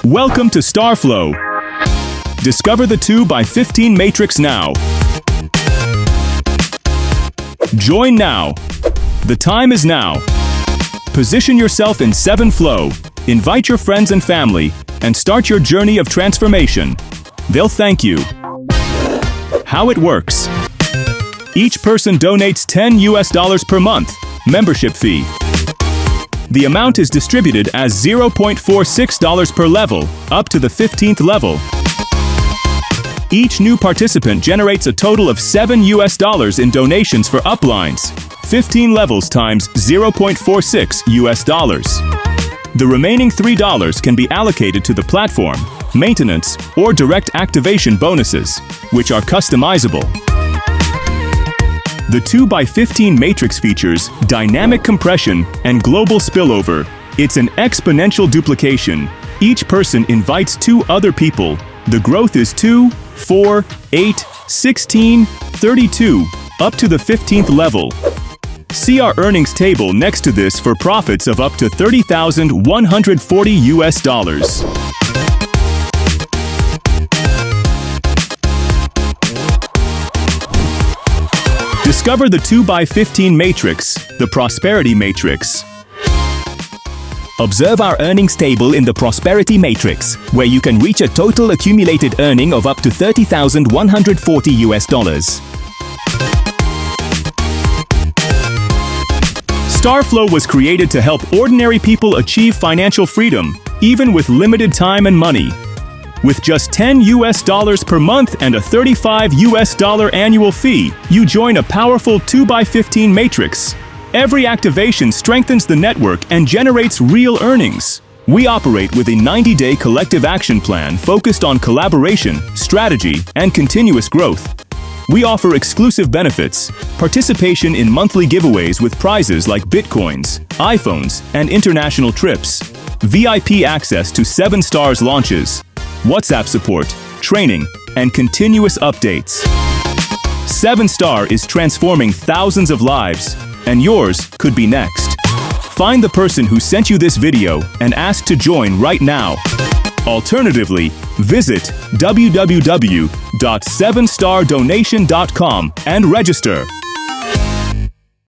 Welcome to StarFlow. Discover the 2x15 matrix now. Join now. The time is now. Position yourself in 7 Flow. Invite your friends and family and start your journey of transformation. They'll thank you. How it works. Each person donates $10 per month, membership fee. The amount is distributed as $0.46 per level, up to the 15th level. Each new participant generates a total of $7 in donations for uplines, 15 levels times $0.46. The remaining $3 can be allocated to the platform, maintenance, or direct activation bonuses, which are customizable. The 2x15 matrix features dynamic compression and global spillover. It's an exponential duplication. Each person invites 2 other people. The growth is 2, 4, 8, 16, 32, up to the 15th level. See our earnings table next to this for profits of up to $30,140. Discover the 2x15 matrix, the prosperity matrix. Observe our earnings table in the prosperity matrix, where you can reach a total accumulated earning of up to $30,140. StarFlow was created to help ordinary people achieve financial freedom, even with limited time and money. With just $10 per month and a $35 annual fee, you join a powerful 2x15 matrix. Every activation strengthens the network and generates real earnings. We operate with a 90-day collective action plan focused on collaboration, strategy, and continuous growth. We offer exclusive benefits, participation in monthly giveaways with prizes like Bitcoins, iPhones, and international trips, VIP access to 7 Stars launches, WhatsApp support, training, and continuous updates. 7 Star is transforming thousands of lives, and yours could be next. Find the person who sent you this video and ask to join right now. Alternatively, visit www.7stardonation.com and register.